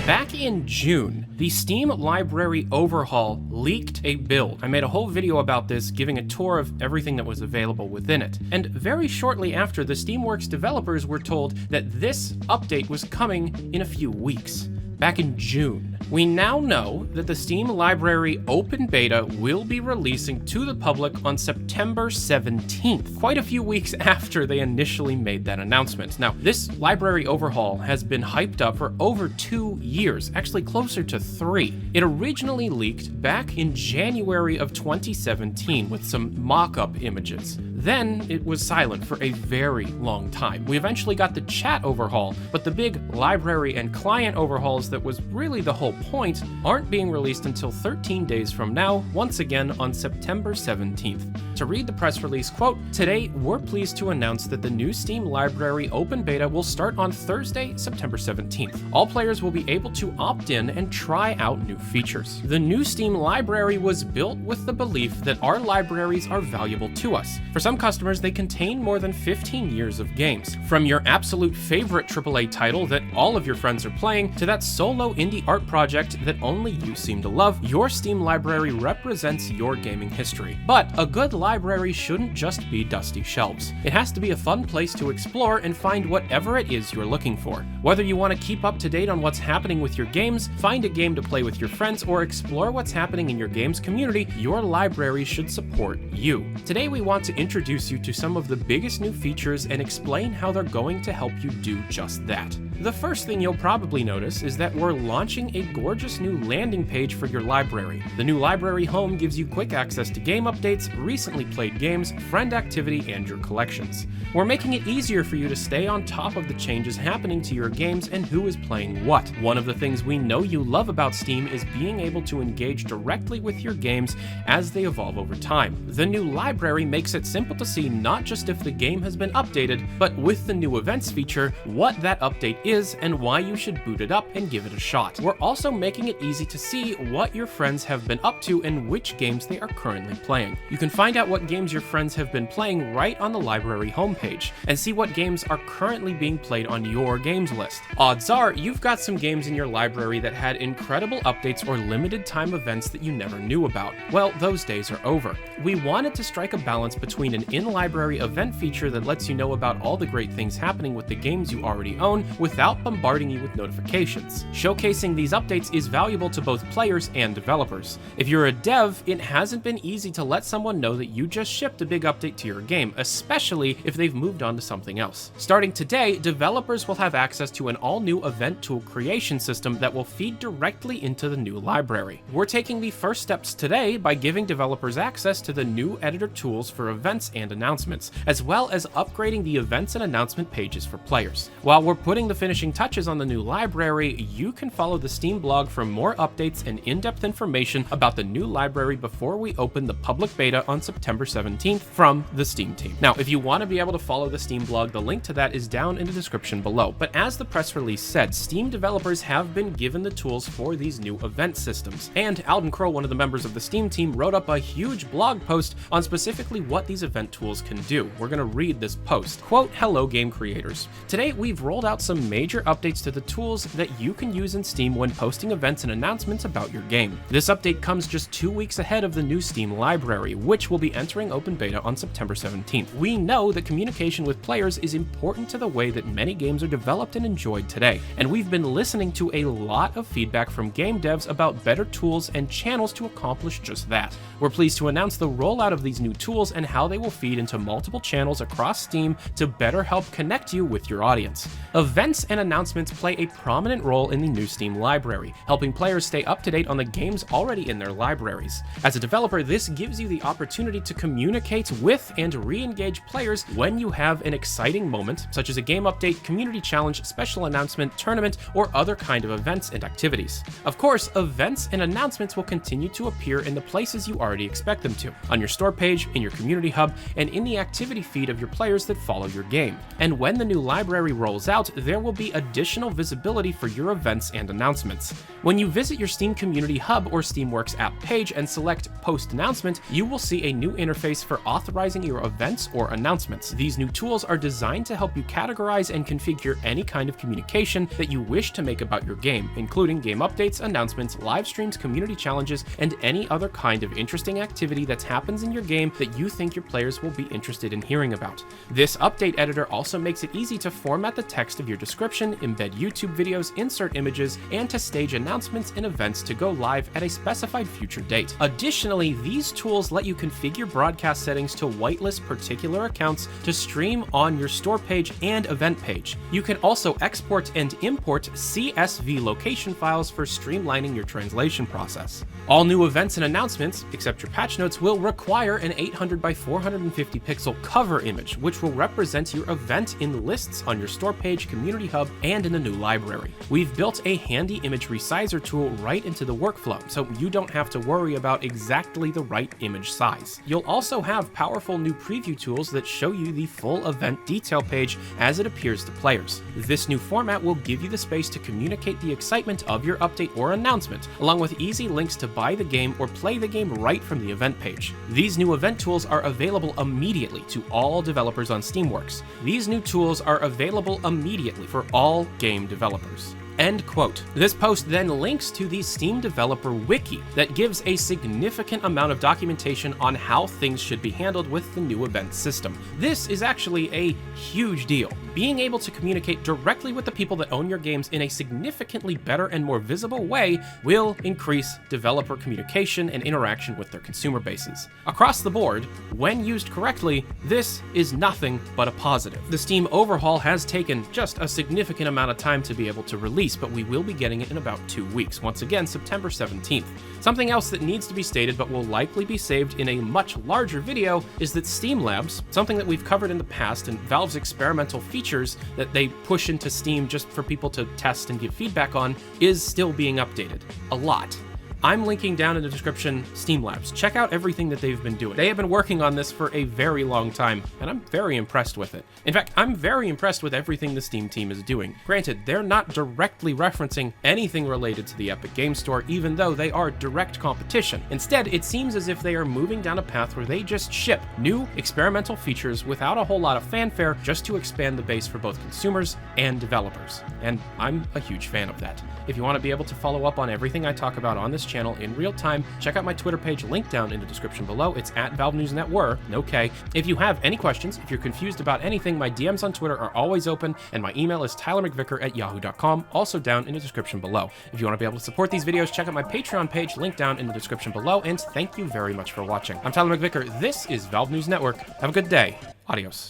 Back in June, the Steam Library Overhaul leaked a build. I made a whole video about this, giving a tour of everything that was available within it. And very shortly after, the Steamworks developers were told that this update was coming in a few weeks. Back in June. We now know that the Steam Library Open Beta will be releasing to the public on September 17th, quite a few weeks after they initially made that announcement. Now, this library overhaul has been hyped up for over 2 years, actually closer to 3. It originally leaked back in January of 2017 with some mock-up images. Then it was silent for a very long time. We eventually got the chat overhaul, but the big library and client overhauls that was really the whole point aren't being released until 13 days from now, once again on September 17th. To read the press release, quote, "Today, we're pleased to announce that the new Steam Library Open Beta will start on Thursday, September 17th. All players will be able to opt in and try out new features. The new Steam Library was built with the belief that our libraries are valuable to us. For some customers, they contain more than 15 years of games. From your absolute favorite AAA title that all of your friends are playing, to that solo indie art project that only you seem to love, your Steam Library represents your gaming history. But a good library shouldn't just be dusty shelves. It has to be a fun place to explore and find whatever it is you're looking for. Whether you want to keep up to date on what's happening with your games, find a game to play with your friends, or explore what's happening in your game's community, your library should support you. Today we want to introduce you to some of the biggest new features and explain how they're going to help you do just that. The first thing you'll probably notice is that we're launching a gorgeous new landing page for your library. The new library home gives you quick access to game updates, recently played games, friend activity, and your collections. We're making it easier for you to stay on top of the changes happening to your games and who is playing what. One of the things we know you love about Steam is being able to engage directly with your games as they evolve over time. The new library makes it simple to see not just if the game has been updated, but with the new events feature, what that update is and why you should boot it up and give it a shot. We're also making it easy to see what your friends have been up to and which games they are currently playing. You can find out what games your friends have been playing right on the library homepage, and see what games are currently being played on your games list. Odds are you've got some games in your library that had incredible updates or limited time events that you never knew about. Well, those days are over. We wanted to strike a balance between an in-library event feature that lets you know about all the great things happening with the games you already own without bombarding you with notifications. Showcasing these updates is valuable to both players and developers. If you're a dev, it hasn't been easy to let someone know that you just shipped a big update to your game, especially if they've moved on to something else. Starting today, developers will have access to an all-new event tool creation system that will feed directly into the new library. We're taking the first steps today by giving developers access to the new editor tools for events and announcements, as well as upgrading the events and announcement pages for players. While we're putting the finishing touches on the new library, you can follow the Steam blog for more updates and in-depth information about the new library before we open the public beta on September 17th from the Steam team. Now, if you want to be able to follow the Steam blog, the link to that is down in the description below. But as the press release said, Steam developers have been given the tools for these new event systems. And Alden Crow, one of the members of the Steam team, wrote up a huge blog post on specifically what these event tools can do. We're going to read this post. Quote, "Hello game creators. Today we've rolled out some major updates to the tools that you can use in Steam when posting events and announcements about your game. This update comes just 2 weeks ahead of the new Steam library, which will be entering open beta on September 17th. We know that communication with players is important to the way that many games are developed and enjoyed today, and we've been listening to a lot of feedback from game devs about better tools and channels to accomplish just that. We're pleased to announce the rollout of these new tools and how they will feed into multiple channels across Steam to better help connect you with your audience. Events and announcements play a prominent role in the new Steam library, helping players stay up to date on the games already in their libraries. As a developer, this gives you the opportunity to communicate with and re-engage players when you have an exciting moment, such as a game update, community challenge, special announcement, tournament, or other kind of events and activities. Of course, events and announcements will continue to appear in the places you already expect them to, on your store page, in your community hub, and in the activity feed of your players that follow your game. And when the new library rolls out, there will will be additional visibility for your events and announcements. When you visit your Steam Community Hub or Steamworks app page and select Post Announcement, you will see a new interface for authorizing your events or announcements. These new tools are designed to help you categorize and configure any kind of communication that you wish to make about your game, including game updates, announcements, live streams, community challenges, and any other kind of interesting activity that happens in your game that you think your players will be interested in hearing about. This update editor also makes it easy to format the text of your description, embed YouTube videos, insert images, and to stage announcements and events to go live at a specified future date. Additionally, these tools let you configure broadcast settings to whitelist particular accounts to stream on your store page and event page. You can also export and import CSV location files for streamlining your translation process. All new events and announcements, except your patch notes, will require an 800 by 450 pixel cover image, which will represent your event in lists on your store page, community hub, and in the new library. We've built a handy image resizer tool right into the workflow, so you don't have to worry about exactly the right image size. You'll also have powerful new preview tools that show you the full event detail page as it appears to players. This new format will give you the space to communicate the excitement of your update or announcement, along with easy links to buy the game or play the game right from the event page. These new event tools are available immediately to all developers on Steamworks. These new tools are available immediately for all game developers. End quote. This post then links to the Steam Developer Wiki that gives a significant amount of documentation on how things should be handled with the new event system. This is actually a huge deal. Being able to communicate directly with the people that own your games in a significantly better and more visible way will increase developer communication and interaction with their consumer bases. Across the board, when used correctly, this is nothing but a positive. The Steam Overhaul has taken just a significant amount of time to be able to release, but we will be getting it in about 2 weeks, once again September 17th. Something else that needs to be stated but will likely be saved in a much larger video is that Steam Labs, something that we've covered in the past, and Valve's experimental features that they push into Steam just for people to test and give feedback on, is still being updated. A lot. I'm linking down in the description Steam Labs. Check out everything that they've been doing. They have been working on this for a very long time, and I'm very impressed with it. In fact, I'm very impressed with everything the Steam team is doing. Granted, they're not directly referencing anything related to the Epic Game Store, even though they are direct competition. Instead, it seems as if they are moving down a path where they just ship new experimental features without a whole lot of fanfare, just to expand the base for both consumers and developers. And I'm a huge fan of that. If you want to be able to follow up on everything I talk about on this channel in real time, check out my Twitter page, linked down in the description below. It's at Valve News Network, no K. If you have any questions, if you're confused about anything, my DMs on Twitter are always open, and my email is tylermcvicker@yahoo.com, also down in the description below. If you want to be able to support these videos, check out my Patreon page, linked down in the description below, and thank you very much for watching. I'm Tyler McVicker, this is Valve News Network. Have a good day. Adios.